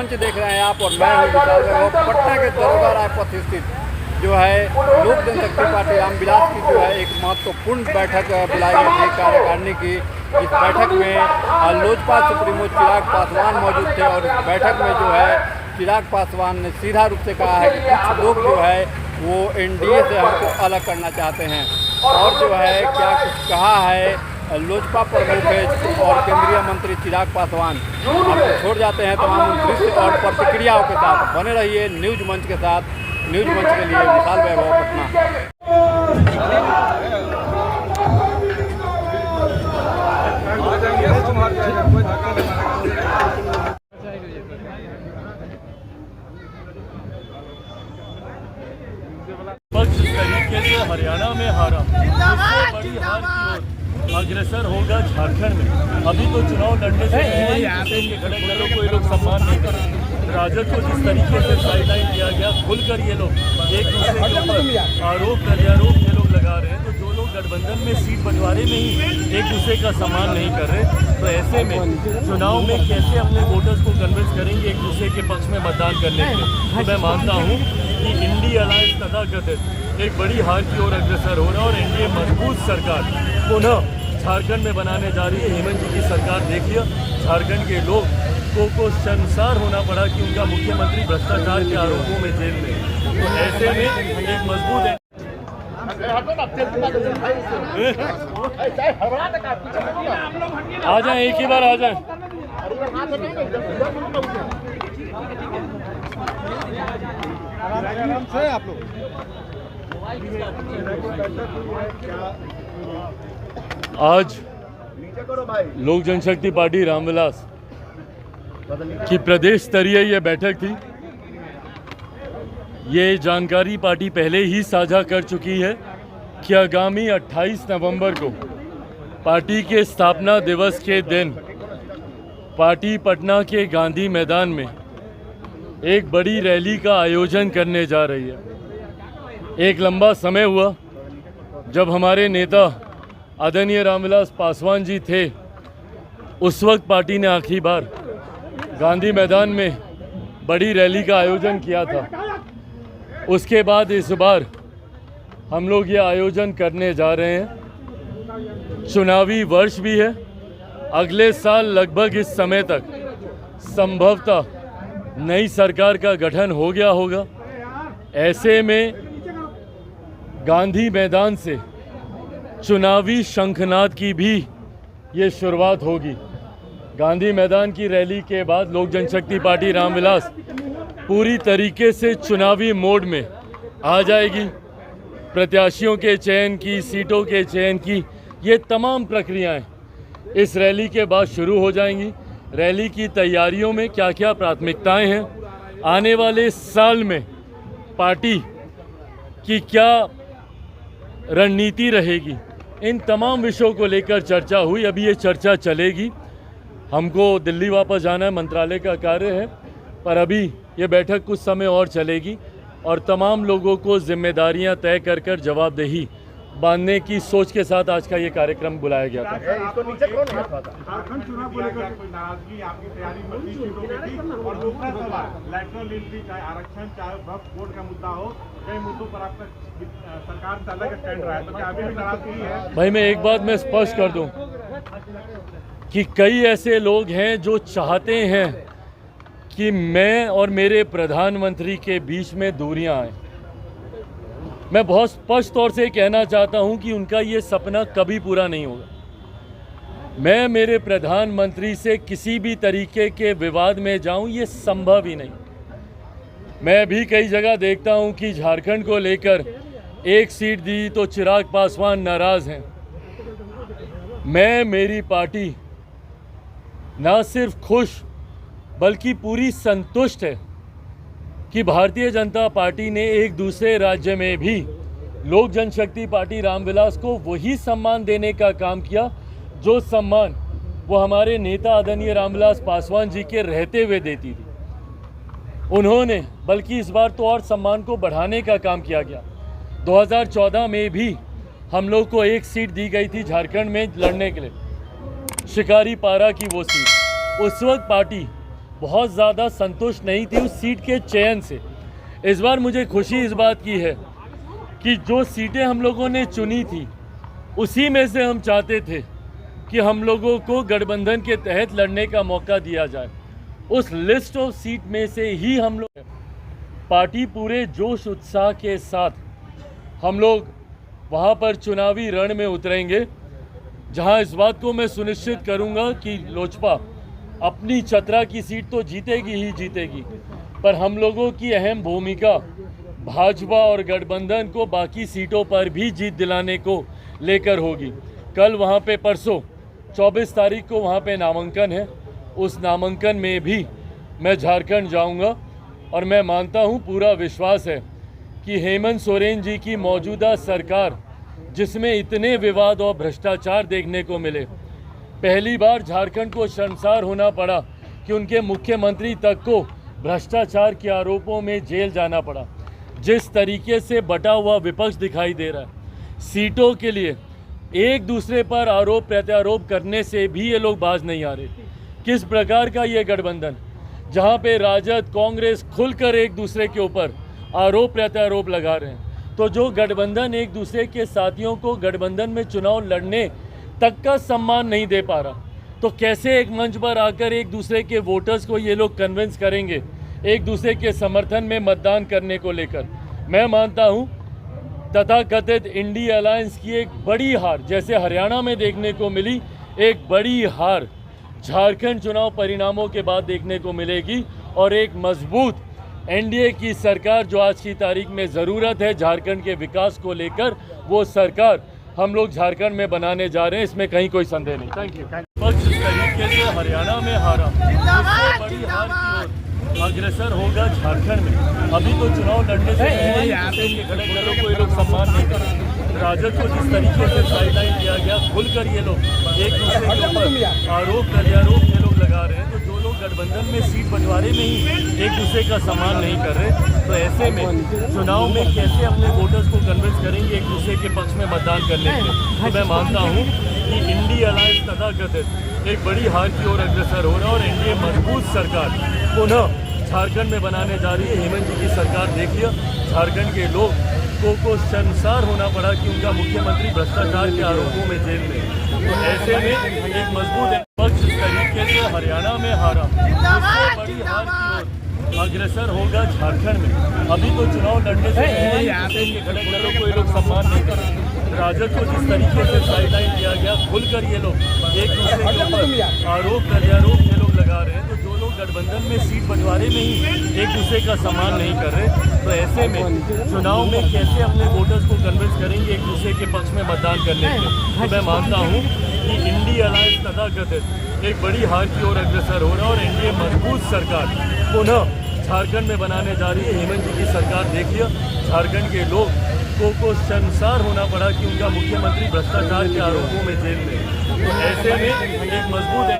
मंच देख रहे हैं आप और मैं हूँ विशाल वैभव। पटना के दरोगा राय पथ स्थित जो है लोक जनशक्ति पार्टी रामविलास की जो है एक महत्वपूर्ण बैठक बुलाई गई थी कार्यकारिणी की। इस बैठक में लोजपा सुप्रीमो चिराग पासवान मौजूद थे और इस बैठक में जो है चिराग पासवान ने सीधा रूप से कहा है कि कुछ लोग जो है वो एनडीए से हमको अलग करना चाहते हैं। और जो है क्या कुछ कहा है लोजपा प्रमुख और केंद्रीय मंत्री चिराग पासवान। आपको छोड़ जाते हैं तमाम दृश्य और प्रतिक्रियाओं के साथ। बने रहिए न्यूज मंच के साथ। न्यूज मंच के लिए विशाल वैभव, पटना। पक्ष जिस तरीके से हरियाणा में हारा, उससे बड़ी हार की ओर अग्रसर होगा झारखंड में। अभी तो चुनाव लड़ने से पहले के घटक दलों को ये लोग सम्मान नहीं करें। राजद को जिस तरीके से साइडलाइन किया गया, खुलकर ये लोग एक दूसरे के ऊपर आरोप प्रत्यारोप ये लोग लगा रहे हैं। तो जो लोग गठबंधन में सीट बंटवारे में ही एक दूसरे का सम्मान नहीं कर रहे, तो ऐसे में चुनाव में कैसे अपने वोटर्स को कन्विंस करेंगे एक दूसरे के पक्ष में मतदान करने के लिए। तो मैं मानता हूँ कि इंडी अलायंस तथाकथित एक बड़ी हार की ओर अग्रसर हो रहा है और एनडीए मजबूत सरकार पुनः झारखंड में बनाने जा रही है। हेमंत जी की सरकार देख लिया, झारखंड के लोग को शर्मसार होना पड़ा कि उनका मुख्यमंत्री भ्रष्टाचार के आरोपों में जेल में। तो ऐसे में एक मजबूत है। आ जाए, एक ही बार आ जाए। आप लोग आज लोक जनशक्ति पार्टी रामविलास की प्रदेश स्तरीय ये बैठक थी। ये जानकारी पार्टी पहले ही साझा कर चुकी है कि आगामी 28 नवंबर को पार्टी के स्थापना दिवस के दिन पार्टी पटना के गांधी मैदान में एक बड़ी रैली का आयोजन करने जा रही है। एक लंबा समय हुआ जब हमारे नेता आदरणीय रामविलास पासवान जी थे, उस वक्त पार्टी ने आखिरी बार गांधी मैदान में बड़ी रैली का आयोजन किया था। उसके बाद इस बार हम लोग ये आयोजन करने जा रहे हैं। चुनावी वर्ष भी है। अगले साल लगभग इस समय तक संभवतः नई सरकार का गठन हो गया होगा। ऐसे में गांधी मैदान से चुनावी शंखनाद की भी ये शुरुआत होगी। गांधी मैदान की रैली के बाद लोक जनशक्ति पार्टी रामविलास पूरी तरीके से चुनावी मोड में आ जाएगी। प्रत्याशियों के चयन की, सीटों के चयन की ये तमाम प्रक्रियाएं इस रैली के बाद शुरू हो जाएंगी। रैली की तैयारियों में क्या क्या प्राथमिकताएं हैं, आने वाले साल में पार्टी की क्या रणनीति रहेगी, इन तमाम विषयों को लेकर चर्चा हुई। अभी ये चर्चा चलेगी। हमको दिल्ली वापस जाना है, मंत्रालय का कार्य है, पर अभी ये बैठक कुछ समय और चलेगी और तमाम लोगों को जिम्मेदारियां तय कर कर जवाबदेही बांधने की सोच के साथ आज का ये कार्यक्रम बुलाया गया था। झारखंड चुनाव को लेकर कोई नाराजगी आपकी तैयारी में थी? और दूसरा सवाल, लैटरल एंट्री चाहे आरक्षण चाहे वक्फ बोर्ड का मुद्दा हो, कई मुद्दों पर आपका सरकार से अलग स्टैंड रहा है, तो क्या अभी भी नाराजगी है? भाई मैं एक बात मैं स्पष्ट कर दूं कि कई ऐसे लोग हैं जो चाहते हैं कि मैं और मेरे प्रधानमंत्री के बीच में दूरियां आए। मैं बहुत स्पष्ट तौर से कहना चाहता हूं कि उनका ये सपना कभी पूरा नहीं होगा। मैं मेरे प्रधानमंत्री से किसी भी तरीके के विवाद में जाऊं, ये संभव ही नहीं। मैं भी कई जगह देखता हूं कि झारखंड को लेकर एक सीट दी तो चिराग पासवान नाराज़ हैं। मैं, मेरी पार्टी ना सिर्फ खुश बल्कि पूरी संतुष्ट है कि भारतीय जनता पार्टी ने एक दूसरे राज्य में भी लोक जनशक्ति पार्टी रामविलास को वही सम्मान देने का काम किया जो सम्मान वो हमारे नेता आदरणीय रामविलास पासवान जी के रहते हुए देती थी। उन्होंने बल्कि इस बार तो और सम्मान को बढ़ाने का काम किया गया। 2014 में भी हम लोग को एक सीट दी गई थी झारखंड में लड़ने के लिए, शिकारी पारा की वो सीट। उस वक्त पार्टी बहुत ज़्यादा संतुष्ट नहीं थी उस सीट के चयन से। इस बार मुझे खुशी इस बात की है कि जो सीटें हम लोगों ने चुनी थी उसी में से हम चाहते थे कि हम लोगों को गठबंधन के तहत लड़ने का मौका दिया जाए। उस लिस्ट ऑफ सीट में से ही हम लोग पार्टी पूरे जोश उत्साह के साथ हम लोग वहाँ पर चुनावी रण में उतरेंगे, जहाँ इस बात को मैं सुनिश्चित करूँगा कि लोजपा अपनी चतरा की सीट तो जीतेगी ही जीतेगी, पर हम लोगों की अहम भूमिका भाजपा और गठबंधन को बाकी सीटों पर भी जीत दिलाने को लेकर होगी। कल वहाँ पे परसों 24 तारीख को वहाँ पे नामांकन है। उस नामांकन में भी मैं झारखंड जाऊँगा और मैं मानता हूँ, पूरा विश्वास है कि हेमंत सोरेन जी की मौजूदा सरकार, जिसमें इतने विवाद और भ्रष्टाचार देखने को मिले, पहली बार झारखंड को शर्मसार होना पड़ा कि उनके मुख्यमंत्री तक को भ्रष्टाचार के आरोपों में जेल जाना पड़ा। जिस तरीके से बटा हुआ विपक्ष दिखाई दे रहा है, सीटों के लिए एक दूसरे पर आरोप प्रत्यारोप करने से भी ये लोग बाज नहीं आ रहे। किस प्रकार का ये गठबंधन, जहाँ पे राजद कांग्रेस खुलकर एक दूसरे के ऊपर आरोप प्रत्यारोप लगा रहे हैं, तो जो गठबंधन एक दूसरे के साथियों को गठबंधन में चुनाव लड़ने तक का सम्मान नहीं दे पा रहा, तो कैसे एक मंच पर आकर एक दूसरे के वोटर्स को ये लोग कन्विंस करेंगे एक दूसरे के समर्थन में मतदान करने को लेकर। मैं मानता हूँ तथाकथित इंडिया अलायंस की एक बड़ी हार, जैसे हरियाणा में देखने को मिली, एक बड़ी हार झारखंड चुनाव परिणामों के बाद देखने को मिलेगी और एक मजबूत एनडीए की सरकार जो आज की तारीख में ज़रूरत है झारखंड के विकास को लेकर, वो सरकार हम लोग झारखंड में बनाने जा रहे हैं, इसमें कहीं कोई संदेह नहीं। Thank you. पक्ष इस तरीके से हरियाणा में हारा, इससे बड़ी हार की ओर अग्रसर होगा झारखंड में। अभी तो चुनाव लड़ने से खड़े खड़ों को ये लोग सम्मान नहीं करेंगे। राजद को जिस तरीके से साइडलाइन किया गया, खुलकर ये लोग एक दूसरे के ऊपर आरोप प्रत्यारोप ये लोग लगा रहे हैं, तो जो लोग गठबंधन में सीट बंटवारे में ही एक दूसरे का सम्मान नहीं कर रहे, तो ऐसे में चुनाव में कैसे अपने वोटर्स को कन्विंस करेंगे एक दूसरे के पक्ष में मतदान करने के लिए। तो मैं मानता हूँ कि इंडिया अलायंस तथाकथित एक बड़ी हार की ओर अग्रसर हो रहा है और एनडीए मजबूत सरकार पुनः झारखंड में बनाने जा रही है। हेमंत जी की सरकार देख लिया, झारखंड के लोग को शर्मसार होना पड़ा कि उनका मुख्यमंत्री भ्रष्टाचार के आरोपों में जेल में। तो ऐसे में एक मजबूत पक्ष इस तरीके से हरियाणा में हारा, इससे बड़ी हार की ओर अग्रसर होगा झारखंड में। अभी तो चुनाव लड़ने से खड़े खड़ों को ये लोग सम्मान नहीं करेंगे। राजद को जिस तरीके से साइडलाइन किया गया, खुलकर ये लोग एक दूसरे के ऊपर आरोप प्रत्यारोप ये लोग लगा रहे हैं, तो जो लोग गठबंधन में सीट बंटवारे में ही एक दूसरे का सम्मान नहीं कर रहे, तो ऐसे में चुनाव में कैसे अपने वोटर्स को कन्विंस करेंगे एक दूसरे के पक्ष में मतदान करने के लिए। तो मैं मानता हूँ कि इंडिया अलायंस तथाकथित एक बड़ी हार की ओर अग्रसर हो रहा है और एनडीए मजबूत सरकार पुनः झारखंड में बनाने जा रही है। हेमंत जी की सरकार देख लिया, झारखंड के लोग को शर्मसार होना पड़ा कि उनका मुख्यमंत्री भ्रष्टाचार के आरोपों में जेल में। तो ऐसे में एक मजबूत